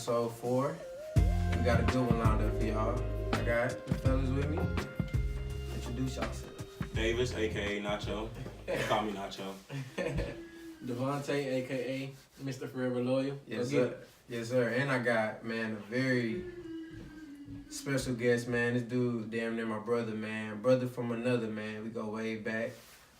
episode 4. We got a good one lined up for y'all. I got the fellas with me. Introduce yourselves. Davis, aka Nacho. Call me Nacho. Devontae, aka Mr. Forever Loyal. Yes, sir. Yes, sir. And I got, man, a very special guest, man. This dude, damn near my brother, man. Brother from another, man. We go way back.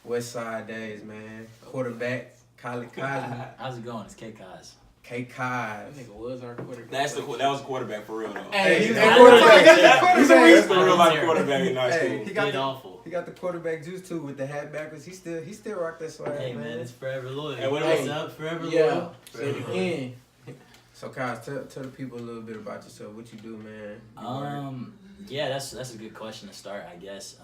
West Side days, man. Quarterback, Kazmi. How's it going? It's K-Kaz. K-Kaz. That nigga was our quarterback. That was a quarterback for real though. Hey, he's a a quarterback. He's a real life quarterback in high school. Hey, Awful. he got the quarterback juice too with the hat backwards. He still rock that swag, Hey man, it's Forever Loyal. Hey, What's up? Forever Yeah. Loyal. Say it again. So, Kaz, tell the people a little bit about yourself. What you do, man? Yeah, that's a good question to start, I guess.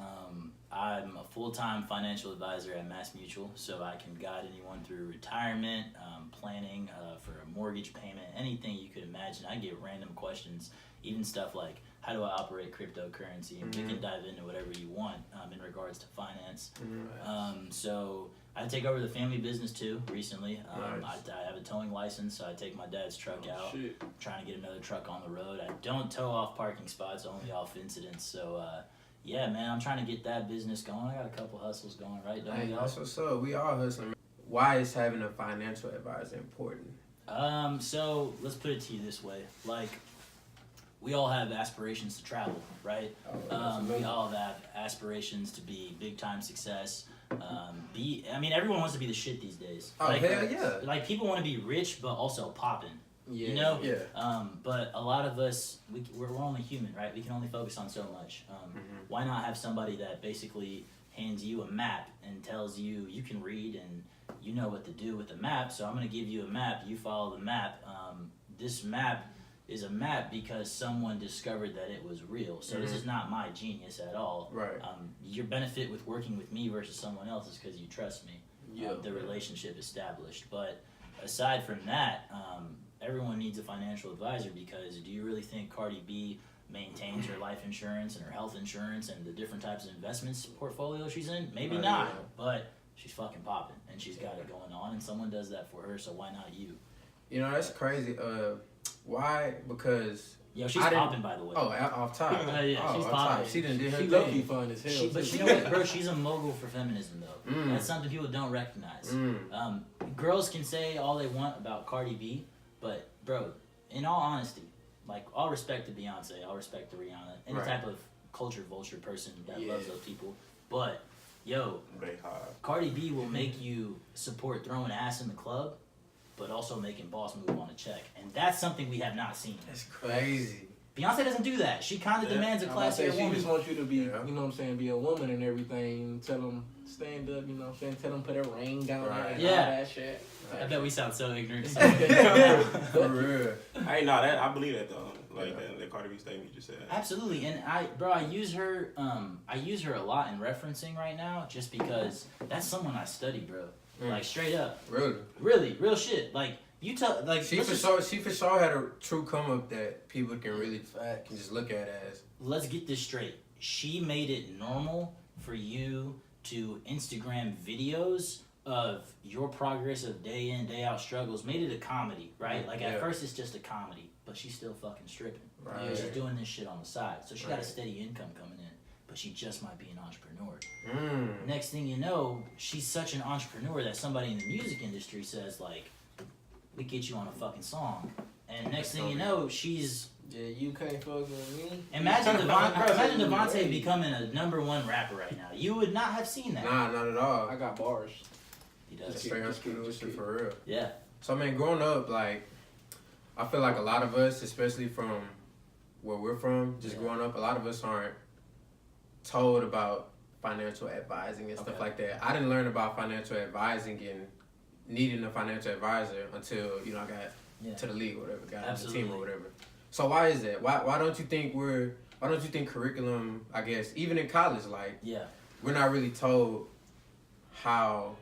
I'm a full-time financial advisor at Mass Mutual, so I can guide anyone through retirement, planning for a mortgage payment, anything you could imagine. I get random questions, even stuff like, how do I operate cryptocurrency? And we can dive into whatever you want in regards to finance. So I take over the family business too recently. Nice. I have a towing license, so I take my dad's truck out. Shit. Trying to get another truck on the road. I don't tow off parking spots, only off incidents. So yeah, man, I'm trying to get that business going. I got a couple hustles going, right? Don't Hey, we all? that's what's up. We all hustling. Why is having a financial advisor important? So let's put it to you this way. Like, we all have aspirations to travel, right? We all have aspirations to be big time success. Everyone wants to be the shit these days. Oh, hell yeah. Like, people want to be rich, but also popping. Yeah. You know? Yeah. But a lot of us, we're only human, right? We can only focus on so much. Why not have somebody that basically hands you a map and tells you you can read and you know what to do with the map, so I'm going to give you a map, you follow the map. This map is a map because someone discovered that it was real. So this is not my genius at all. Right. Your benefit with working with me versus someone else is because you trust me. Yeah. The relationship established. But aside from that, everyone needs a financial advisor because do you really think Cardi B maintains her life insurance and her health insurance and the different types of investments portfolio she's in? Maybe Right, not, yeah. but she's fucking popping and she's got it going on and someone does that for her, so why not you? You know, that's crazy. Why? Because... Yo, she's I didn't- popping, by the way. Oh, off top. Yeah, she's off popping. top. She done did her She thing. low-key fun as hell. But too. you know what, bro? She's a mogul for feminism, though. That's something people don't recognize. Girls can say all they want about Cardi B, but, bro, in all honesty, like, all respect to Beyonce, all respect to Rihanna, any Right. type of culture vulture person that Yeah. loves those people, but, yo, They hard. Cardi B will make you support throwing ass in the club, but also making boss move on a check. And that's something we have not seen. That's crazy. Beyonce doesn't do that. She kind of demands a I'm about to say, classier she woman. just wants you to be, Yeah. you know what I'm saying, be a woman and everything. Tell them, stand up, you know what I'm saying, tell them put a ring down there Right. and Yeah. all that shit. I bet we sound so ignorant. For real. Hey, no, I believe that though. Like that Cardi B statement you just said. Absolutely, and I use her a lot in referencing right now just because that's someone I study, bro. Like straight up, Really. real shit. Like you tell, like She for sure had a true come up that people can really can just look at as. let's get this straight. She made it normal for you to Instagram videos of your progress of day in, day out struggles. Made it a comedy, right? Like at first it's just a comedy, but she's still fucking stripping. Right. She's doing this shit on the side. So she got a Right. steady income coming in, but she just might be an entrepreneur. Mm. Next thing you know, she's such an entrepreneur that somebody in the music industry says, like, we get you on a fucking song. And next thing you know, she's... Yeah, you can't fuck with me. Imagine Devontae becoming a #1 rapper right now. You would not have seen that. Nah, not at all. I got bars. He Just does. straight Just keep- entrepreneurship for real. Yeah. So, I mean, growing up, like, I feel like a lot of us, especially from where we're from, just growing up, a lot of us aren't told about financial advising and stuff like that. I didn't learn about financial advising and needing a financial advisor until, you know, I got to the league or whatever, got on the team or whatever. So why is that? Why don't you think curriculum, I guess, even in college, like, we're not really told how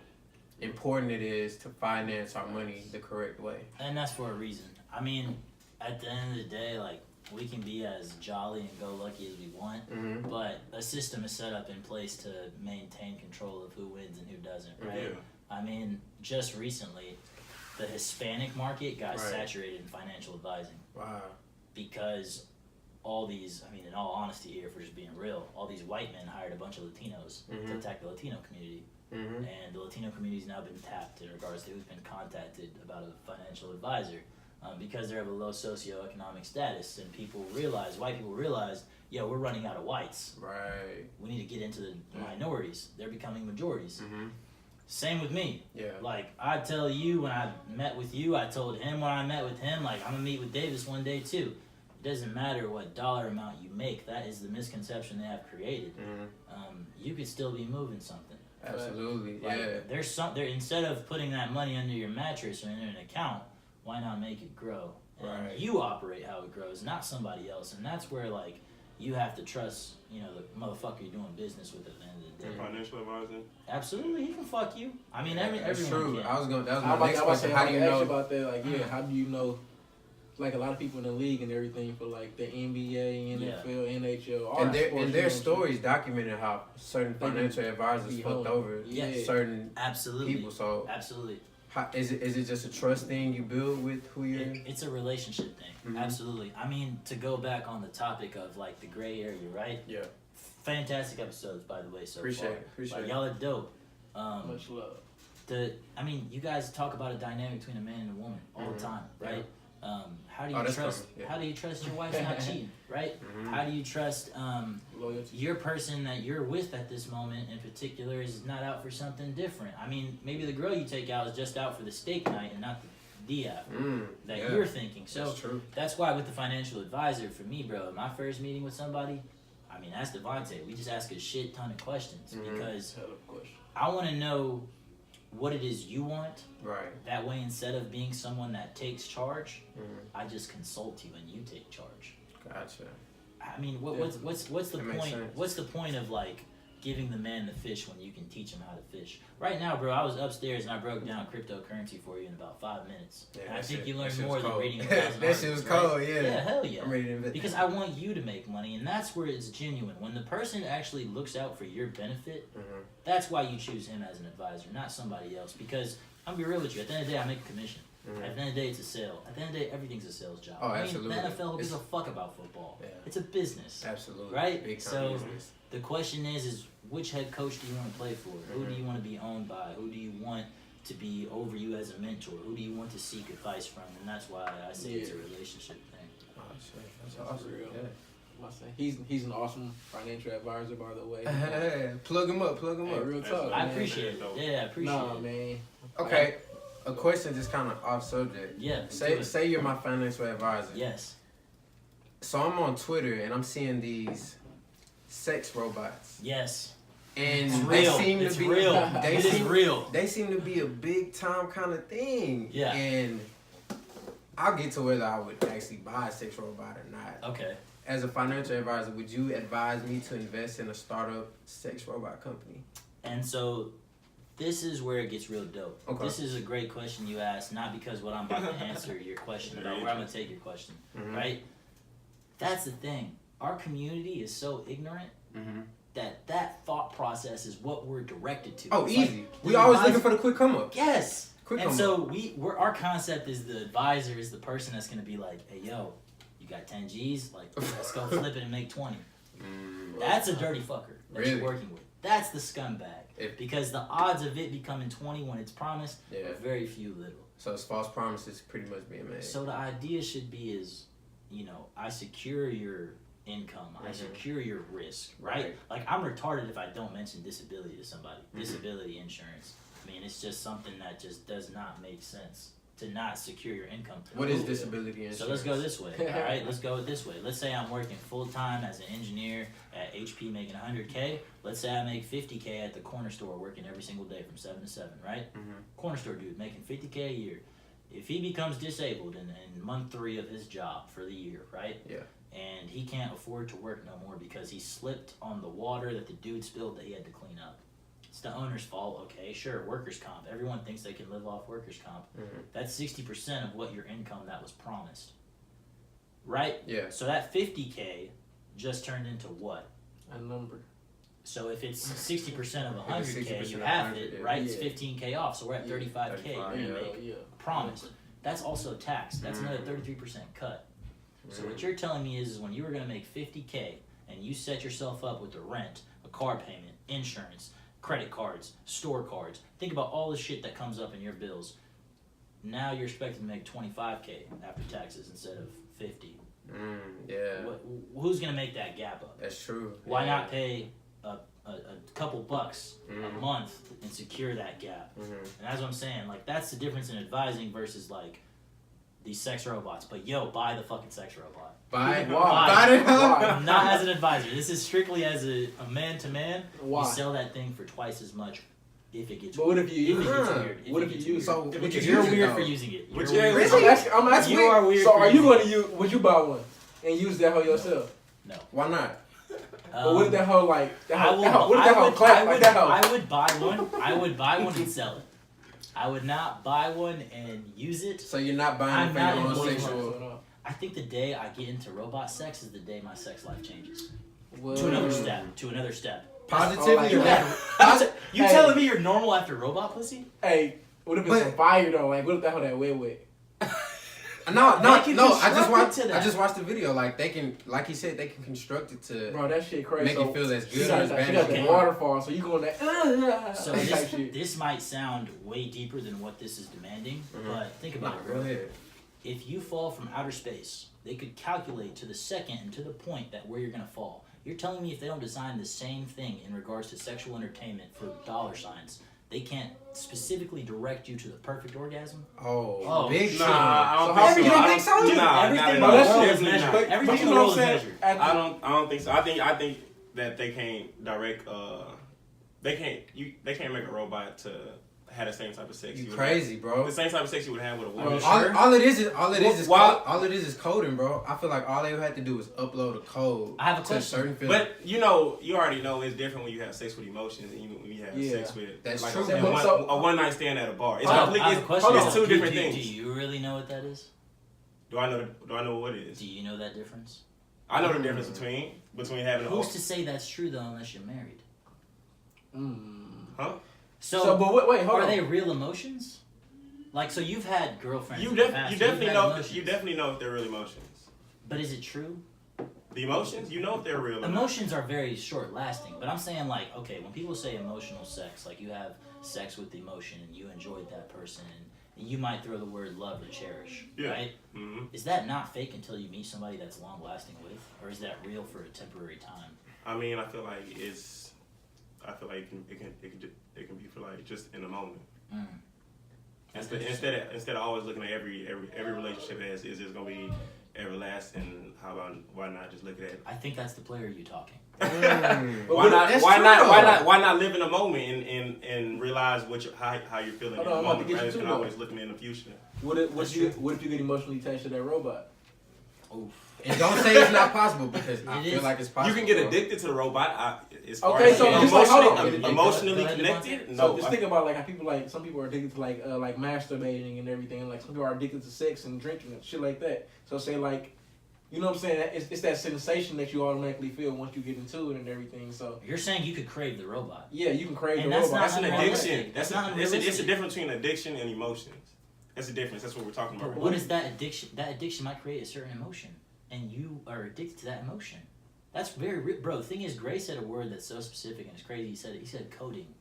important it is to finance our money the correct way. And that's for a reason. I mean, at the end of the day, like, we can be as jolly and go-lucky as we want, but a system is set up in place to maintain control of who wins and who doesn't, right? Yeah. I mean, just recently, the Hispanic market got Right. saturated in financial advising. Wow. Because all these, I mean, in all honesty here, if we're just being real, all these white men hired a bunch of Latinos to attack the Latino community. And the Latino community's now been tapped in regards to who's been contacted about a financial advisor because they're of a low socioeconomic status, and white people realize, yo, we're running out of whites. Right. We need to get into the minorities. They're becoming majorities. Same with me. Yeah. Like, I tell you, when I met with you, I told him when I met with him, like, I'm going to meet with Davis one day too. It doesn't matter what dollar amount you make. That is the misconception they have created. You could still be moving something. Absolutely. Like, Yeah. There's instead of putting that money under your mattress or in an account, why not make it grow? And Right. you operate how it grows, not somebody else. And that's where, like, you have to trust, the motherfucker you're doing business with at the end of the day. Financial advisor. Absolutely, he can fuck you. I mean, That's everyone true. can. That was How my next question. How do you know? about that? Like, how do you know? Like a lot of people in the league and everything for like the NBA, NFL, NHL, all And that sports, their you know, stories documented how certain financial advisors be fucked honed. over Yeah. certain Absolutely. people. So Absolutely. is it just a trust thing you build with who you're? It's a relationship thing. Absolutely. I mean, to go back on the topic of like the gray area, right? Yeah. Fantastic episodes, by the way, so far. Appreciate Like, it. y'all are dope. much love. You guys talk about a dynamic between a man and a woman all the time, right? How do you that's trust? common, yeah. How do you trust your wife's not cheating, right? How do you trust Loyalty. your person that you're with at this moment in particular is not out for something different? I mean, maybe the girl you take out is just out for the steak night and not the DF that you're thinking. So That's true. that's why with the financial advisor, for me, bro, my first meeting with somebody, I mean, ask Devontae. We just ask a shit ton of questions because Hell of a question. I want to know what it is you want. Right. That way, instead of being someone that takes charge, I just consult you and you take charge. Gotcha. I mean, what's the That makes point? sense. What's the point of like giving the man the fish when you can teach him how to fish? Right now, bro, I was upstairs and I broke down cryptocurrency for you in about 5 minutes. Yeah, And I that think shit- you that learned shit was more than cold. reading 1,000 That shit was articles, right? cold, yeah. Yeah, hell yeah. I'm ready to invest. Because I want you to make money, and that's where it's genuine. When the person actually looks out for your benefit, that's why you choose him as an advisor, not somebody else. Because I'm gonna be real with you. At the end of the day, I make a commission. At the end of the day, it's a sale. At the end of the day, everything's a sales job. Oh, I mean, absolutely. the NFL gives It's- a fuck about football. Yeah. It's a business. Absolutely. Right? Big time So- business. The question is which head coach do you want to play for? Who do you want to be owned by? Who do you want to be over you as a mentor? Who do you want to seek advice from? And that's why I say it's a relationship thing. Oh, shit. That's That's awesome. real. Yeah. I say he's an awesome financial advisor, by the way. Hey, plug him up. Plug him Hey, up. real talk. I man. appreciate it. Yeah, I appreciate Nah, it. man. Okay. A question just kind of off subject. Yeah. Say you're my financial advisor. Yes. So I'm on Twitter and I'm seeing these sex robots. Yes. And It's they real. seem It's to be real. They It is seem, real. They seem to be a big time kind of thing. Yeah. And I'll get to whether I would actually buy a sex robot or not. Okay. As a financial advisor, would you advise me to invest in a startup sex robot company? And so this is where it gets real dope. Okay. This is a great question you asked, not because what I'm about to answer your question about where I'm gonna take your question, right? That's the thing. Our community is so ignorant that thought process is what we're directed to. Oh, It's easy. like We the always advisor- looking for the quick come up. Yes. Quick And come so up. our concept is the advisor is the person that's gonna be like, hey yo, you got 10 G's, like let's go flip it and make 20. That's a dirty fucker that Really? you're working with. That's the scumbag. If- Because the odds of it becoming 20 when it's promised Yeah. are very few little. So it's false promises pretty much being made. So the idea should be is, I secure your income, I secure your risk, right? Like I'm retarded if I don't mention disability to somebody. Disability insurance. I mean, it's just something that just does not make sense to not secure your income. What is disability insurance? So let's go this way, all right? Let's go this way. Let's say I'm working full-time as an engineer at HP making 100K. Let's say I make 50K at the corner store working every single day from 7 to 7, right? Corner store dude making 50K a year. If he becomes disabled in month 3 of his job for the year, right? Yeah. And he can't afford to work no more because he slipped on the water that the dude spilled that he had to clean up. It's the owner's fault, okay, sure, workers' comp. Everyone thinks they can live off workers' comp. That's 60% of what your income that was promised. Right? Yeah. So that 50K just turned into what? A number. So if it's 60% of If it's 100K, 60% you of have 100, it, yeah. right? Yeah. It's 15K off, so we're at 35K. 35, You're gonna yeah. make promise. That's also tax. That's another 33% cut. So what you're telling me is when you were gonna make 50K and you set yourself up with the rent, a car payment, insurance, credit cards, store cards. Think about all the shit that comes up in your bills. Now you're expected to make 25K after taxes instead of 50. Yeah. Who's gonna make that gap up? That's true. Why Yeah. not pay a couple bucks a month and secure that gap? And that's what I'm saying. Like that's the difference in advising versus like these sex robots. But yo, buy the fucking sex robot. Buy it. Why? it. Why? Not as an advisor. This is strictly as a man to man. Why? You sell that thing for twice as much if it gets But what if you weird. use If it it? gets weird. What if you use it? So If would you you You're use it, weird though? for using it. Which You're yeah, weird. I'm asking You are weird So for are you using going to use? Would you buy one and use that hoe yourself? No. Why not? But what if that hoe like that I hoe? will. What if that hoe clap like that hoe? I would buy one. I would buy one and sell it. I would not buy one and use it. So you're not buying I'm it for not your own emotional. sexual. I think the day I get into robot sex is the day my sex life changes. Well, To another step. To another step. Positively Oh, or like- You Hey. telling me you're normal after robot pussy? Hey, what if it's But- some fire though? Like what if that hoe that wet? No. They can I just construct watched. it to that. I just watched the video. Like they can, like he said, they can construct it to Bro, that shit crazy. make so it feel as she good or got, as bad she got as the you waterfall, so you going that So type this, shit. this might sound way deeper than what this is demanding, but think about Nah, it, go bro. ahead. If you fall from outer space, they could calculate to the second and to the point that where you're gonna fall. You're telling me if they don't design the same thing in regards to sexual entertainment for dollar signs, they can't specifically direct you to the perfect orgasm? Oh, big Nah, time. I don't So think how- so. you don't I think so? Dude, nah, Everything not in at the all. that world shit- is Definitely measured. not. But Everything you in the know world what is I'm measured. saying? I don't think so. I think that they can't direct. They can't make a robot to have the same type of sex. You would crazy, have. bro. The same type of sex you would have with a Bro, woman. sure. All it is Why- all it is coding, bro. I feel like all they would have to do is upload a code I have a to question. certain film. But you already know it's different when you have sex with emotions and when you have Yeah. sex with That's like true. a one night stand at a bar. It's Hold on, completely. I have a question. It's two different Do things. you really know what that is? Do I know what it is? Do you know that difference? I know the difference between having a Who's to say that's true though unless you're married? huh? So, but wait, hold are on. they real emotions? Like, so you've had girlfriends. You in the past, you've definitely had know emotions. you definitely know if they're real emotions. But is it true? The emotions, you know if they're real. or not. Emotions are very short lasting. But I'm saying like, okay, when people say emotional sex, like you have sex with emotion and you enjoyed that person and you might throw the word love or cherish, Yeah. right? Mm-hmm. Is that not fake until you meet somebody that's long lasting with, or is that real for a temporary time? I mean, I feel like it can be for like just in a moment. That's Instead of always looking at every relationship as is this gonna be everlasting? Why not just look at it? I think that's the player you talking. Why not live in a moment and realize how you're feeling Hold in on, the I'm about to moment get you rather to than it. always looking in the future. What if you get emotionally attached to that robot? Oof. And don't say it's not possible because I It feel is. like it's possible. You can get bro. addicted to the robot. As Okay, far as so being just like, hold on. emotionally Go ahead, connected. Devontae. So No, just think about like how people like some people are addicted to like masturbating and everything, and like some people are addicted to sex and drinking and shit like that. So say like, you know what I'm saying? It's that sensation that you automatically feel once you get into it and everything. So You're saying you could crave the robot. yeah, you can crave And the that's robot. that's an unrealistic. addiction. That's It's not a unrealistic. difference between addiction and emotions. That's the difference. That's what we're talking about. But what is that addiction? That addiction might create a certain emotion, and you are addicted to that emotion. That's very bro. The thing is, GrAy said a word that's so specific and it's crazy. He said coding.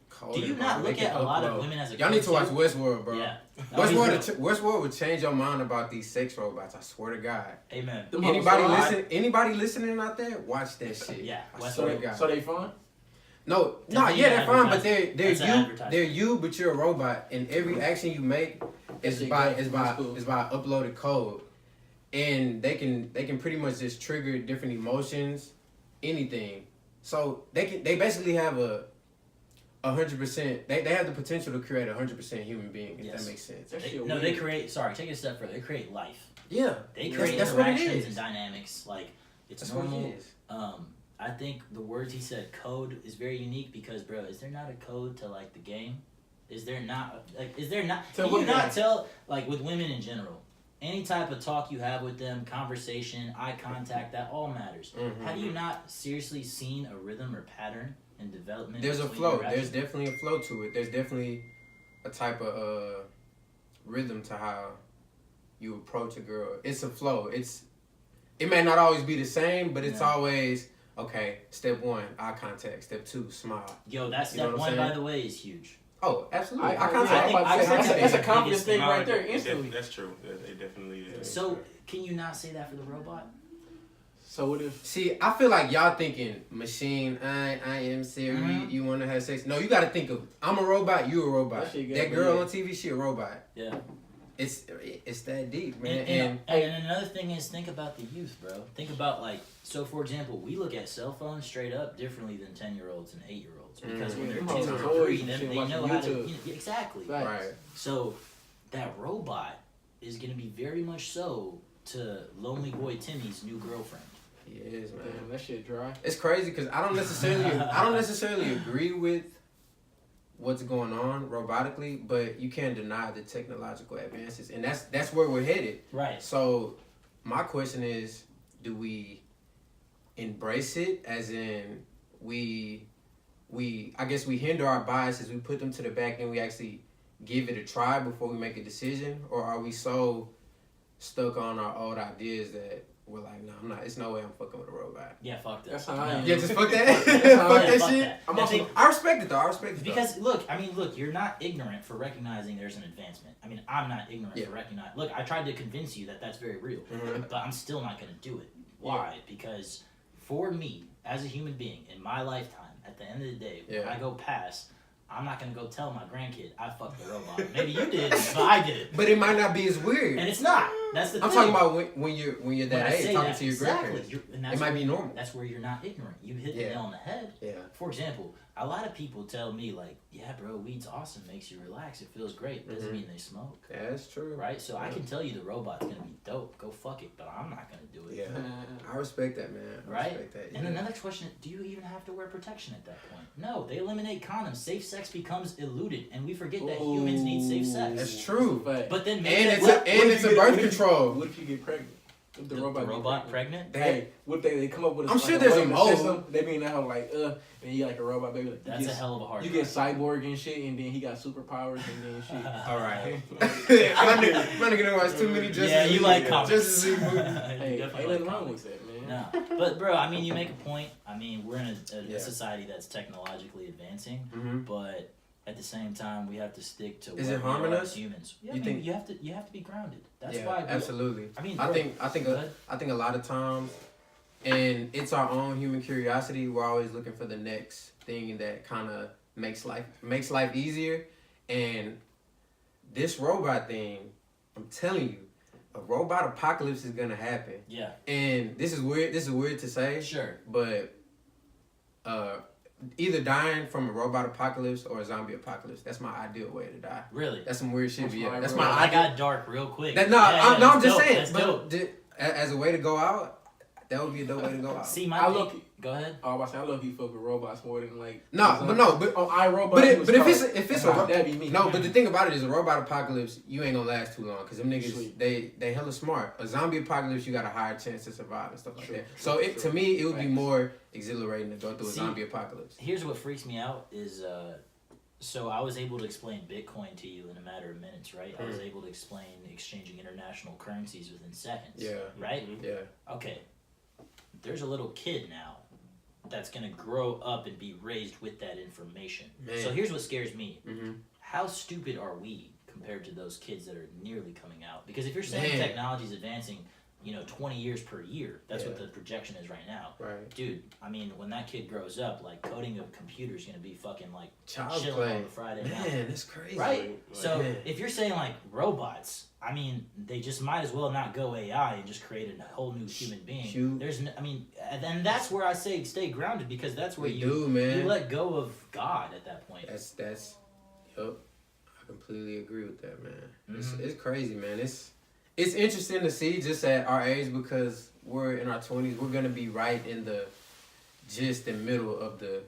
Coding, Do you bro. not look Make it at a lot of upload. women as a Y'all need to code watch too? Westworld, bro. Yeah. No, he's real. Westworld would change your mind about these sex robots. I swear to God. Amen. Them Anybody hoes Anybody listening out there? Watch that shit. Yeah. I So swear to they, God. so they fun? No, Definitely yeah, they're fine, but advertising. they're That's an you, advertising. they're you, but you're a robot, and every action you make is by uploaded code, and they can pretty much just trigger different emotions, anything. So they basically have 100%. They have the potential to create 100% human being. If Yes. that makes sense. That shit No, weird. they create. Sorry, take it a step further. They create life. Yeah, They create that's what it interactions is. and dynamics. Like it's That's what normal. it is. I think the words he said, code, is very unique because, bro, is there not a code to like the game? Is there not? Like, is there not? So Can what you game? not tell? Like with women in general, any type of talk you have with them, conversation, eye contact, that all matters. Mm-hmm. Have you not seriously seen a rhythm or pattern in development? There's a between flow. interactions? There's definitely a flow to it. There's definitely a type of rhythm to how you approach a girl. It's a flow. It may not always be the same, but it's always okay. Step 1, eye contact. Step 2, smile. Yo, that You know step what 1, I'm by saying? the way, is huge. Oh, absolutely. I think that's a the confidence biggest thing thing right there, It instantly. That's true. It definitely is. So, can you not say that for the robot? So what if? See, I feel like y'all thinking machine. I am Siri. Mhm. You want to have sex? No, you got to think of I'm a robot. You a robot. That shit good, That but girl yeah. on TV, she a robot. Yeah. It's that deep, man. And another thing is, think about the youth, bro. Think about, like, so for example, we look at cell phones straight up differently than 10-year-olds and 8-year-olds because when they're Them 10 hoes or is always 3, watching they know how to YouTube. exactly. Facts. Right. So that robot is gonna be very much so to Lonely Boy Timmy's new girlfriend. He is, man. Damn, that shit dry. It's crazy because I don't necessarily agree with what's going on robotically, but you can't deny the technological advances, and that's where we're headed. Right. So my question is, do we embrace it, as in we I guess we hinder our biases, we put them to the back, and we actually give it a try before we make a decision, or are we so stuck on our old ideas that we're like, no, I'm not. It's no way I'm fucking with a robot. Yeah, fuck that. That's how I am. Yeah, just fuck that. That's how Fuck I am. that Fuck shit. that. I'm I also, think- I respect it though. I respect it Because look, you're not ignorant for recognizing there's an advancement. I mean, I'm not ignorant for recognizing. Look, I tried to convince you that that's very real, Mhm. but I'm still not going to do it. Why? Because for me, as a human being in my lifetime, at the end of the day, when I go past, I'm not going to go tell my grandkid I fucked the robot. Maybe you did, but I did it. But it might not be as weird. And it's not. That's the thing. I'm talking about when you're When that I age, say talking that, to your exactly. grandparents. And It might be normal. That's where you're not ignorant. You hit the nail on the head. Yeah. For example, a lot of people tell me, like, yeah, bro, weed's awesome, makes you relax, it feels great. Doesn't mean they smoke. That's true. Right? So I can tell you the robot's going to be dope. Go fuck it. But I'm not going to do it. Yeah. I respect that, man. I Right? respect that. And yeah. another question, do you even have to wear protection at that point? No, they eliminate condoms. Safe sex becomes eluded, and we forget that humans need safe sex. That's true. But then And maybe it's a birth control. What if you get pregnant? If the robot robot get pregnant? Hey, what if they come up with a I'm like sure a there's way a in the mold. system, they be in that whole like, and you got like a robot baby. Like, That's a hell of a hard You drive. get cyborg and shit, and then he got superpowers and then shit. All right. I'm not gonna watch too many Justice Yeah, you League- like comics. Justice League movies. Hey, You ain't definitely nothing like wrong comics. with that, man. No, but bro, I mean, you make a point. I mean, we're in a Yeah. society that's technologically advancing, Mhm. but at the same time, we have to stick to Is what it harming we are us? as humans. Yeah, You I mean, think- you have to be grounded. That's Yeah, why. absolutely. I mean, I bro, think go ahead. a lot of times, and it's our own human curiosity. We're always looking for the next thing that kind of makes life easier. And this robot thing, I'm telling you, a robot apocalypse is gonna happen. Yeah, And this is weird. This is weird to say, sure. but either dying from a robot apocalypse or a zombie apocalypse. That's my ideal way to die. Really. That's some weird shit. That's But yeah, my that's real- my I ideal. got dark real quick. I'm that's just dope. saying. That's dope. But as a way to go out, that would be a dope way to go out. See, my I thing- look. Go ahead. Oh, I was saying, I love you fuck with robots more than like. But on iRobot. But he if was it's a nah, that'd be me. no, but the thing about it is a robot apocalypse, you ain't gonna last too long because them niggas Sweet. they hella smart. A zombie apocalypse, you got a higher chance to survive and stuff like True, that. true, So to me, it would be Facts. more exhilarating to go through a See, zombie apocalypse. Here's what freaks me out is so I was able to explain Bitcoin to you in a matter of minutes, right? I was able to explain exchanging international currencies within seconds. Yeah. Right? Yeah. Okay. There's a little kid now that's gonna grow up and be raised with that information. Man. So here's what scares me. Mm-hmm. How stupid are we compared to those kids that are nearly coming out? Because if you're saying Man. technology is advancing, 20 years per year, that's what Yeah. the projection is right now. Right. Dude, I mean, when that kid grows up, like, coding a computer is gonna be fucking, like, Child's chilling play. on a Friday night. Man, that's crazy. Right? So, Man. if you're saying, like, robots, I mean, they just might as well not go AI and just create a whole new human being. Shoot. And that's where I say stay grounded, because that's where We you do, man. you let go of God at that point. That's yup. I completely agree with that, man. Mhm. It's crazy, man. It's interesting to see just at our age because we're in our 20s. We're gonna be right in the middle of the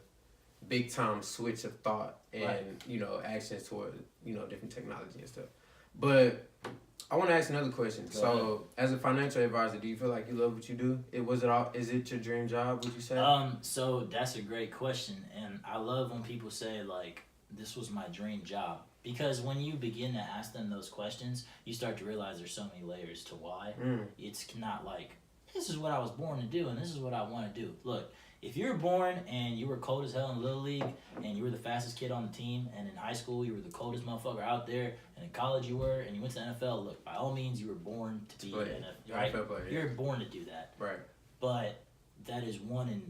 big time switch of thought and Right. actions toward different technology and stuff. But I want to ask another question. So, as a financial advisor, do you feel like you love what you do? Is it your dream job, would you say? So that's a great question, and I love when people say like, "This was my dream job," because when you begin to ask them those questions, you start to realize there's so many layers to why. It's not like this is what I was born to do and this is what I want to do. Look, if you're born and you were cold as hell in Little League and you were the fastest kid on the team, and in high school you were the coldest motherfucker out there, and in college you were, and you went to the NFL, look, by all means you were born to be an NFL, right? NFL player, You're born to do that. Right. But that is one in,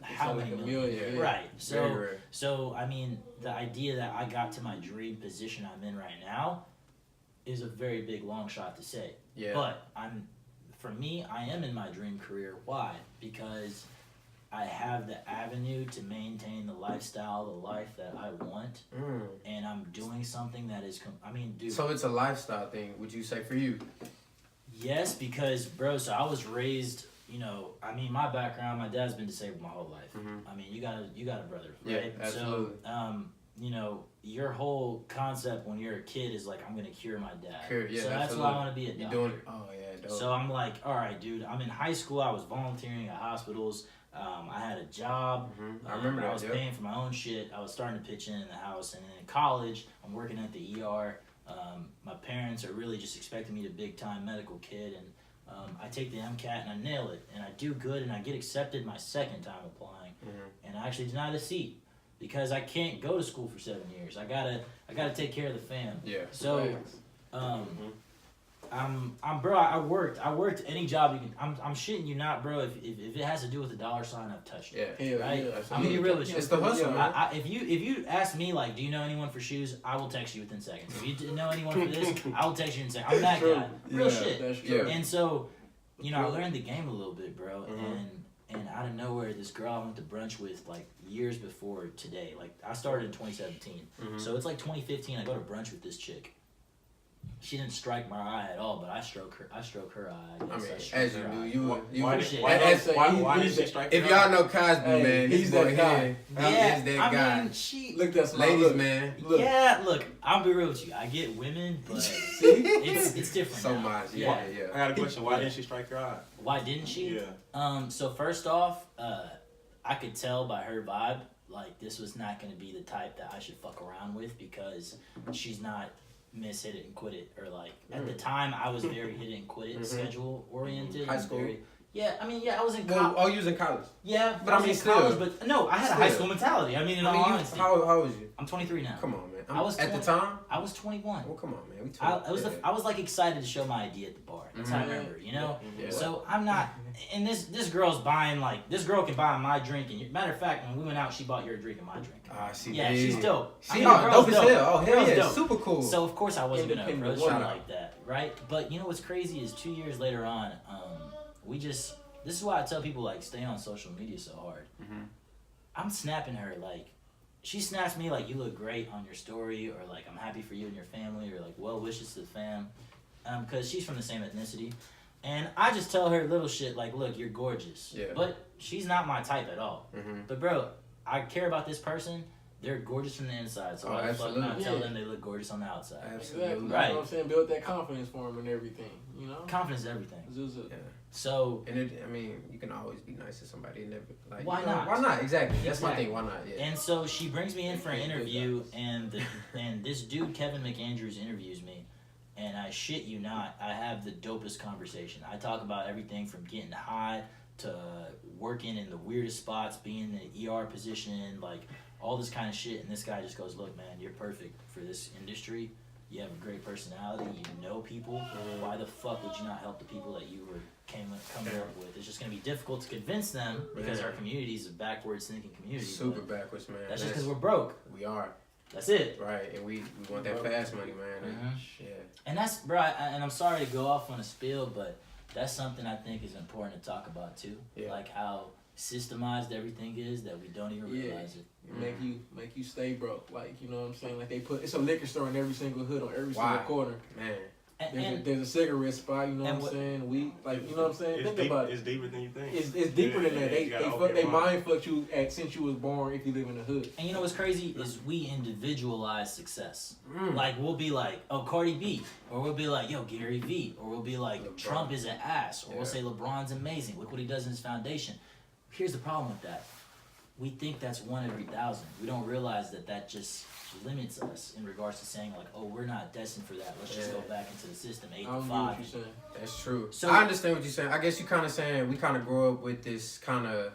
how many like million? Yeah. Right. Very rare. So I mean, the idea that I got to my dream position I'm in right now is a very big long shot to say. Yeah. But for me, I am in my dream career. Why? Because I have the avenue to maintain the lifestyle, the life that I want, and I'm doing something that is, dude. So it's a lifestyle thing, would you say, for you? Yes, because, bro, so I was raised, my background, my dad's been disabled my whole life. I mean, you got a brother, right? Yeah, absolutely. So, your whole concept when you're a kid is like, I'm going to cure my dad. Yeah, so that's absolutely. why I want to be a doctor. You're doing it. Oh, yeah, dope. So I'm like, all right, dude, I'm in high school. I was volunteering at hospitals. I had a job. I remember that. I was paying for my own shit. I was starting to pitch in the house. And then in college, I'm working at the ER. My parents are really just expecting me to big-time medical kid. And I take the MCAT and I nail it. And I do good and I get accepted my second time applying. And I actually deny the seat because I can't go to school for 7 years. I gotta take care of the fam. Yeah. So, I worked any job you can. I'm shitting you not, bro. If it has to do with the dollar sign, I've touched it. Yeah. Right? Yeah, I'm gonna be real with you. It's the hustle, man. If you ask me like, do you know anyone for shoes? I will text you within seconds. If you know anyone for this, I will text you in seconds. I'm that guy. Real shit. That's true. And so, I learned the game a little bit, bro. And out of nowhere, this girl I went to brunch with like years before today. Like I started in 2017, so it's like 2015. I go to brunch with this chick. She didn't strike my eye at all, but I stroke her eye. I mean, as you do, Why did she strike? If y'all know Kazmi, man, he's that guy. He's that guy. I mean, she. Look, that's my Ladies, look. man. Look. Yeah, look, I'll be real with you. I get women, but See? it's different. So now. much, I yeah. got a question. Why didn't she strike your eye? Why didn't she? Yeah. So first off, I could tell by her vibe, like this was not going to be the type that I should fuck around with because she's not miss hit it and quit it, or like at the time I was very hit it and quit it schedule oriented. High school. I was in Well, college. you was in college. Yeah, but I mean, was in still. college, but no, I had a high school mentality. I mean, in all honesty, how old was you? I'm 23 now. Come on, man. I was at 20 the time. I was 21. Well, come on, man. We I was like excited to show my ID at the bar. That's how I remember, Yeah. So I'm not, and this girl's buying this girl can buy my drink. And matter of fact, when we went out, she bought your drink and my drink. Yeah, she's dope. She's dope as hell. Oh hell Girl's yeah, dope. super cool. So of course I wasn't gonna Independent approach her woman. like that, right? But you know what's crazy is 2 years later on, this is why I tell people like stay on social media so hard. I'm snapping her like. She snaps me like, you look great on your story, or like, I'm happy for you and your family, or like, well wishes to the fam. Because she's from the same ethnicity. And I just tell her little shit like, look, you're gorgeous. Yeah. But she's not my type at all. But bro, I care about this person. They're gorgeous from the inside. So why the fuck not tell them they look gorgeous on the outside? Absolutely. Exactly. Right. You know what I'm saying? Build that confidence for him and everything, Confidence is everything. Yeah. So, And you can always be nice to somebody. Never like. Why not? Why not? Exactly. That's my Exactly. thing. Why not? Yeah. and so she brings me in for an interview, and this dude, Kevin McAndrews, interviews me. And I shit you not, I have the dopest conversation. I talk about everything from getting high to working in the weirdest spots, being in the ER position, like all this kind of shit. And this guy just goes, look, man, you're perfect for this industry. You have a great personality. You know people. Why the fuck would you not help the people that you were coming up with? It's just going to be difficult to convince them because our community is a backwards thinking community. Super backwards, man. That's just because we're broke. We are. That's it. Right, and we want that fast money, man. Yeah. And that's, bro, and I'm sorry to go off on a spiel, but that's something I think is important to talk about too. Yeah. Like how systemized everything is that we don't even realize it. Make you stay broke. Like, you know what I'm saying? Like it's a liquor store in every single hood on every single corner. Man. There's a cigarette spot, you know what I'm saying? Weed, like, you know what I'm saying? Think about it. It's deeper than you think. It's deeper than that. They mind fuck you since you was born if you live in the hood. And you know what's crazy is we individualize success. Like we'll be like, oh, Cardi B, or we'll be like, yo, Gary V, or we'll be like, LeBron. Trump is an ass, or we'll say LeBron's amazing. Look what he does in his foundation. Here's the problem with that. We think that's 1 every 1,000. We don't realize that just limits us in regards to saying like, oh, we're not destined for that. Let's just go back into the system 8 to 5. That's true. So I understand what you're saying. I guess you kind of saying we kind of grow up with this kind of,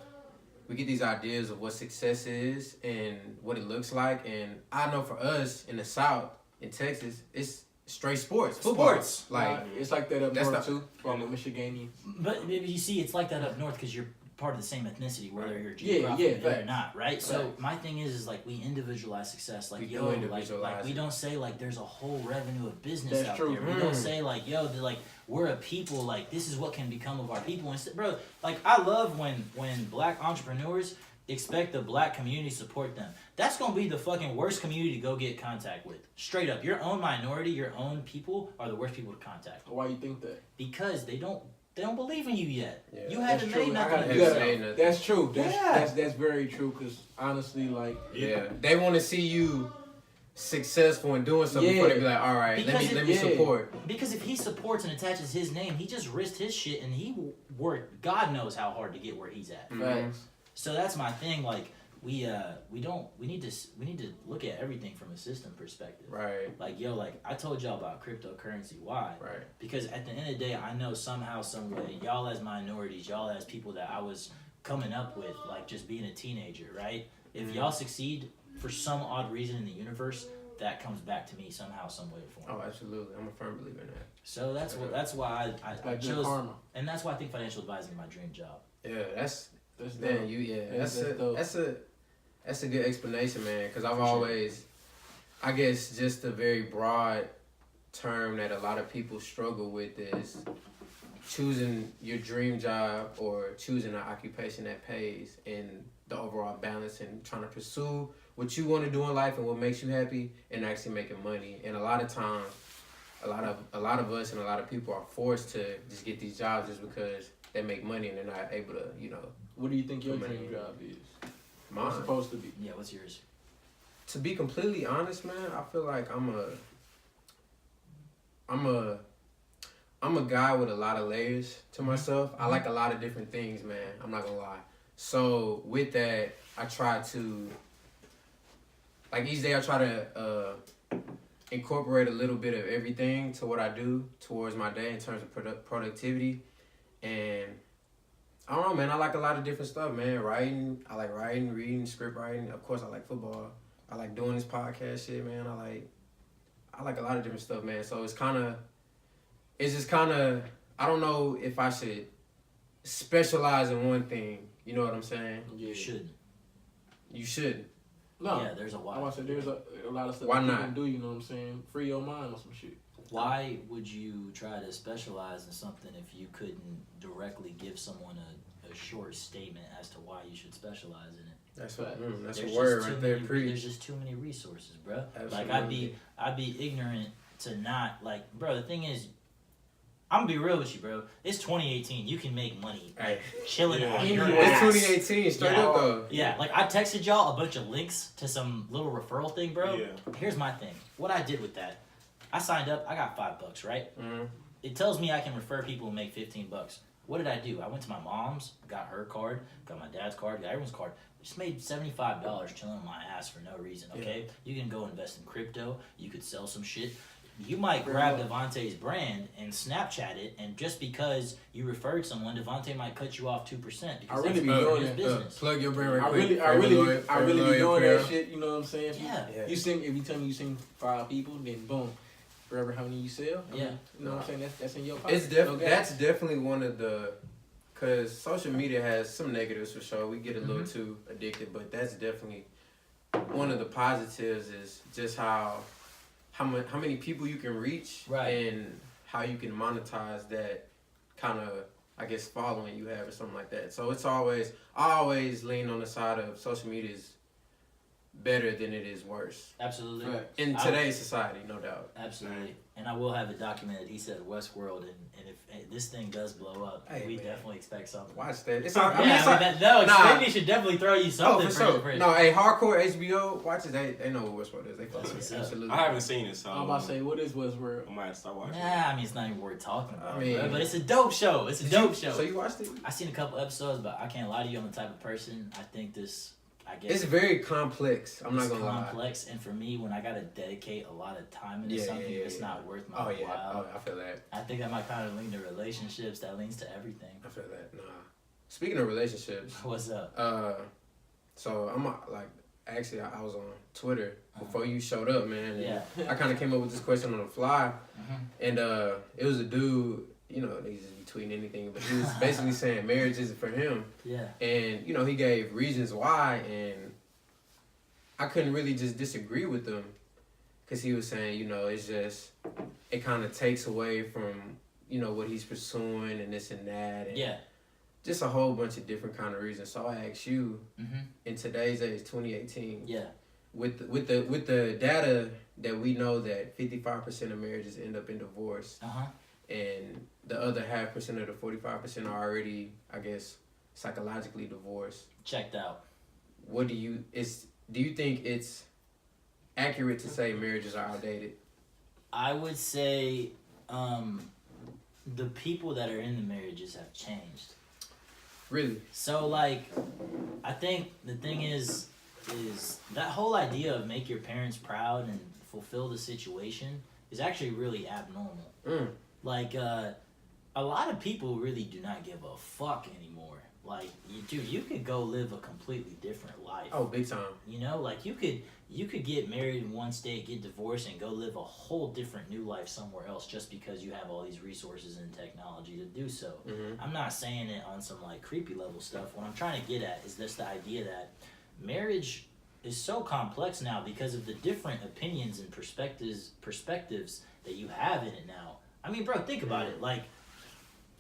we get these ideas of what success is and what it looks like. And I know for us in the South, in Texas, it's straight sports. Sports. Like it's like that up north too, from a Michiganian. But you see, it's like that up north because you're part of the same ethnicity, whether you're geographically or not, right? So my thing is like we individualize success, like like we don't say like there's a whole revenue of business out there. We don't say like like we're a people, like this is what can become of our people. Instead, bro, like I love when black entrepreneurs expect the black community to support them. That's gonna be the fucking worst community to go get contact with. Straight up, your own minority, your own people are the worst people to contact. Why you think that? Because they don't believe in you yet. Yeah. You haven't made nothing. That's true. That's very true. Because honestly, like they want to see you successful in doing something before they be like, all right, let me support. Because if he supports and attaches his name, he just risked his shit and he worked God knows how hard to get where he's at. So that's my thing. Like we need to look at everything from a system perspective. Right. Like like I told y'all about cryptocurrency. Why? Right. Because at the end of the day, I know somehow, some way, y'all as minorities, y'all as people that I was coming up with, like just being a teenager, right? If y'all succeed for some odd reason in the universe, that comes back to me somehow, some way or form. Oh, absolutely. I'm a firm believer in that. So that's why I chose, karma. And that's why I think financial advising is my dream job. Yeah, that's a good explanation, man. Because I've always, I guess, just a very broad term that a lot of people struggle with is choosing your dream job or choosing an occupation that pays and the overall balance and trying to pursue what you want to do in life and what makes you happy and actually making money. And a lot of times, a lot of us and a lot of people are forced to just get these jobs just because they make money and they're not able to, What do you think your dream job is? Mine. It's supposed to be. Yeah, what's yours? To be completely honest, man, I feel like I'm a guy with a lot of layers to myself. I like a lot of different things, man. I'm not gonna lie. So with that, I try to, like each day I try to incorporate a little bit of everything to what I do towards my day in terms of productivity. And I don't know, man. I like a lot of different stuff, man. Writing. I like writing, reading, script writing. Of course, I like football. I like doing this podcast shit, man. I like a lot of different stuff, man. So it's just kind of, I don't know if I should specialize in one thing. You know what I'm saying? You shouldn't. You shouldn't. No. Yeah, there's a why. I said there's a lot of stuff Why you not? can do, you know what I'm saying? Free your mind or some shit. Why would you try to specialize in something if you couldn't directly give someone a short statement as to why you should specialize in it? That's a word right there. There's just too many resources, bro. Absolutely. Like I'd be ignorant to not like, bro. The thing is, I'm gonna be real with you, bro. It's 2018. You can make money chilling on your ass. It's 2018. Straight up though. Yeah, like I texted y'all a bunch of links to some little referral thing, bro. Yeah. Here's my thing. What I did with that, I signed up. I got $5, right? Mm-hmm. It tells me I can refer people and make $15. What did I do? I went to my mom's, got her card, got my dad's card, got everyone's card. Just made $75 chilling on my ass for no reason, okay? Yeah. You can go invest in crypto. You could sell some shit. You might grab Devontae's brand and Snapchat it, and just because you referred someone, Devontae might cut you off 2% because I really be doing his business. Plug your brand right quick. I really be doing that shit. You know what I'm saying? Yeah. You sing, if you tell me you sing 5 people, then boom, forever how many you sell. Yeah. You know what I'm saying? That's in your pocket. That's definitely one of the, because social media has some negatives for sure. We get a little too addicted, but that's definitely one of the positives is just how many people you can reach and how you can monetize that kind of, I guess, following you have or something like that. So I always lean on the side of social media is better than it is worse. Absolutely. Right. In today's society, no doubt. Absolutely. And I will have it documented. He said Westworld, and if this thing does blow up, Hey, we man. definitely expect something. Watch that. It's Yeah, not, Xfinity should definitely throw you Oh, something for sure. for No, hey, hardcore HBO watches. They know what Westworld is. They fuck That's with what's it. up. Absolutely. I haven't seen it, so I'm about to say, what is Westworld? I might start watching. Nah, I mean, it's not even worth talking about. I mean- bro, but it's a dope show. It's a dope show. So you watched it? I seen a couple episodes, but I can't lie to you. I'm the type of person. I think this. I guess It's very complex. I'm not it's gonna complex, and for me, when I gotta dedicate a lot of time into something, it's not worth my lie. Oh yeah. while. Oh, I feel that. I think that might kind of lean to relationships. That leans to everything. I feel that. Nah. Speaking of relationships, What's up? so I'm like, actually, I was on Twitter before you showed up, man. And Yeah. I kind of came up with this question on the fly, Mhm. and it was a dude. You know, they just be tweeting anything, but he was basically saying marriage isn't for him, Yeah. and you know, he gave reasons why, and I couldn't really just disagree with him, because he was saying, you know, it's just it kind of takes away from you know what he's pursuing and this and that, and Yeah. just a whole bunch of different kind of reasons. So I asked you, Mhm. in today's age, 2018, Yeah. with the data that we know that 55% of marriages end up in divorce, Uh huh. and the other 0.5% of the 45% are already, I guess, psychologically divorced. Checked out. Do you think it's accurate to say marriages are outdated? I would say the people that are in the marriages have changed. Really? So like, I think the thing is that whole idea of make your parents proud and fulfill the situation is actually really abnormal. Mm. Like, a lot of people really do not give a fuck anymore. Like, you could go live a completely different life. Oh, big time. You know, like you could get married in one state, get divorced, and go live a whole different new life somewhere else just because you have all these resources and technology to do so. Mm-hmm. I'm not saying it on some like creepy level stuff. What I'm trying to get at is just the idea that marriage is so complex now because of the different opinions and perspectives that you have in it now. I mean, bro, think about it. Like,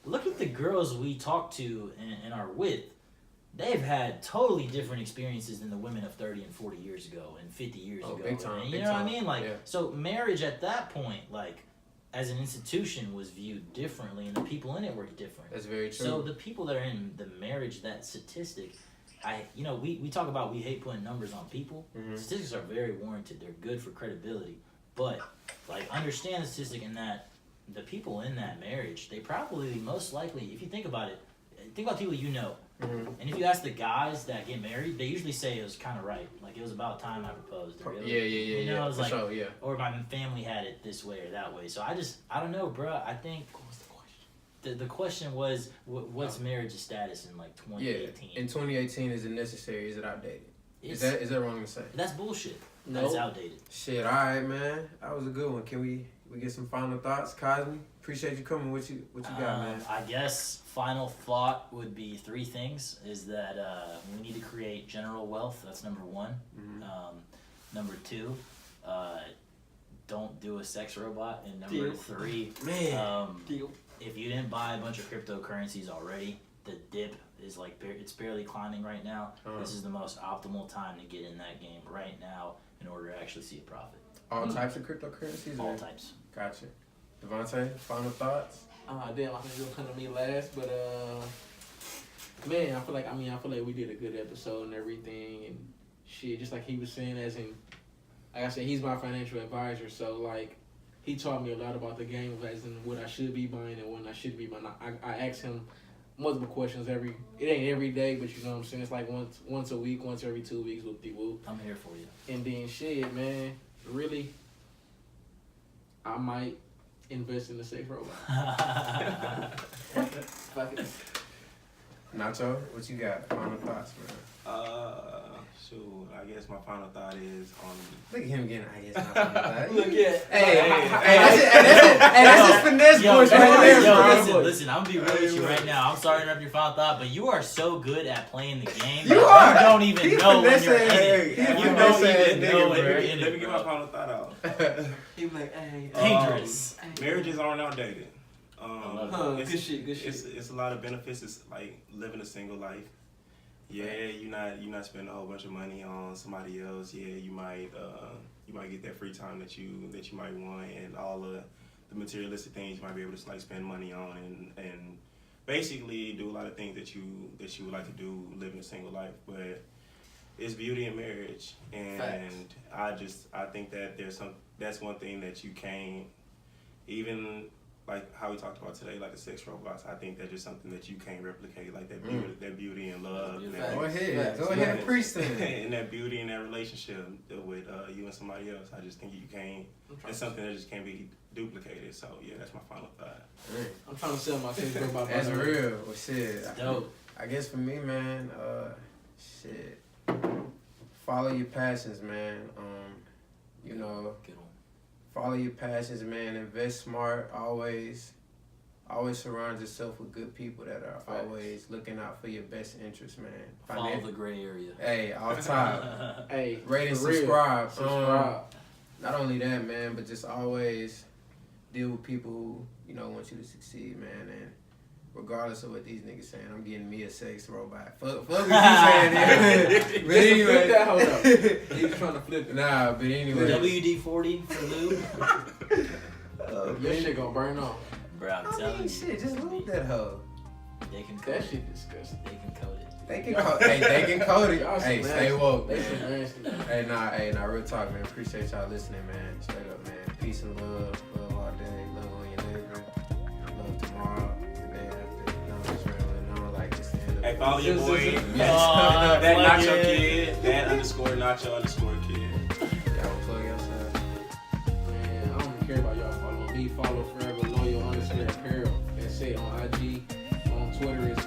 look at the girls we talk to and are with. They've had totally different experiences than the women of 30 and 40 years ago and 50 years ago. Big time. And you big know time. what I mean? Like, yeah. so marriage at that point, like, as an institution was viewed differently and the people in it were different. That's very true. So the people that are in the marriage, that statistic, we talk about we hate putting numbers on people. Mhm. Statistics are very warranted. They're good for credibility. But, like, understand the statistic in that the people in that marriage, they probably most likely, if you think about it, think about people you know. Mhm. And if you ask the guys that get married, they usually say it was kind of right. Like, it was about time I proposed. Or, Yeah, You know, it was for like, sure, yeah. or my family had it this way or that way. So I don't know, bruh. I think What was the question? the question was, what's marriage's status in like 2018? Yeah. In 2018, is it necessary? Is it outdated? Is It's- that wrong to say? That's bullshit. No. That's outdated. Shit, all right, man. That was a good one. Can we get some final thoughts, Kazmi? Appreciate you coming. What you got, man? I guess final thought would be three things: is that we need to create general wealth. That's number one. Mhm. Number two, don't do a sex robot. And number Deal. three, Man. Deal. if you didn't buy a bunch of cryptocurrencies already, the dip is like it's barely climbing right now. This is the most optimal time to get in that game right now in order to actually see a profit. All types of cryptocurrencies? All or- types. Gotcha. Devontae, final thoughts? Damn, I think it'll come to me last, but man, I feel like we did a good episode and everything, and shit. Just like he was saying, as in, like I said, he's my financial advisor, so like he taught me a lot about the game of as in what I should be buying and when I should be buying. I ask him multiple questions it ain't every day, but you know what I'm saying. It's like once a week, once every 2 weeks with D-Woo. I'm here for you. And then shit, man, really, I might invest in the sex robot. Fuck it. Nacho, what you got? Final thoughts, man. Shoot, I guess my final thought is Look at him again. I guess my final thought. Look at That's his finesse voice right there, bro. listen, I'm gonna be real with you right now. I'm sorry to interrupt your final thought, but you are so good at playing the game. You are. You don't even He's know when you're in finessing. it. He's You don't finessing even that know nigga, when bro. you're in let me it, get my bro. final thought out. he be like, hey, Dangerous. Marriages aren't outdated. love Huh, it's- good shit. It's a lot of benefits. It's like living a single life. you're not spending a whole bunch of money on somebody else. Yeah, you might get that free time that you might want, and all the materialistic things you might be able to like spend money on, and basically do a lot of things that you would like to do living a single life. But it's beauty in marriage, and Facts. I think that that's one thing that you can't, even like how we talked about today, like the sex robots. I think that's just something that you can't replicate, like that beauty and love. And Go ahead and preach then. And that beauty in that relationship with you and somebody else. I just think you can't. It's something that just can't be duplicated. So yeah, that's my final thought. I'm trying to sell my sex robot. That's real. Well, shit. It's dope. I guess for me, man, shit. Follow your passions, man. You know, Good one. follow your passions, man. Invest smart. Always surround yourself with good people that are always looking out for your best interests, man. Follow the GrAy ArEa. Hey, off top. Hey, Rate and for real. subscribe. Subscribe. Not only that, man, but just always deal with people who, you know, want you to succeed, man. And regardless of what these niggas saying, I'm getting me a sex robot. Fuck what you saying, nigga. But anyway. Flip that, hold up. He's trying to flip it. Nah, but anyway. WD-40 for lube. Your shit gonna burn off. Bro, I'm I telling mean, you. shit, just lube that hoe. They can coat That it. shit disgusting. They can coat it. They can code it. Y'all Hey, some stay nasty. woke, They some man. nasty. Hey, nah, real talk, man. Appreciate y'all listening, man. Straight up, man. Peace and love. Love all day. Love on your neighbor. Love tomorrow. The day after. No, I'm just rambling on like this. Hey, follow your boy. That That not your kid. That _ not your _ kid. Y'all plug yourself. Man, I don't even care about y'all following me. Follow Forever Loyal _ Apparel. That's it on IG. On Twitter, it's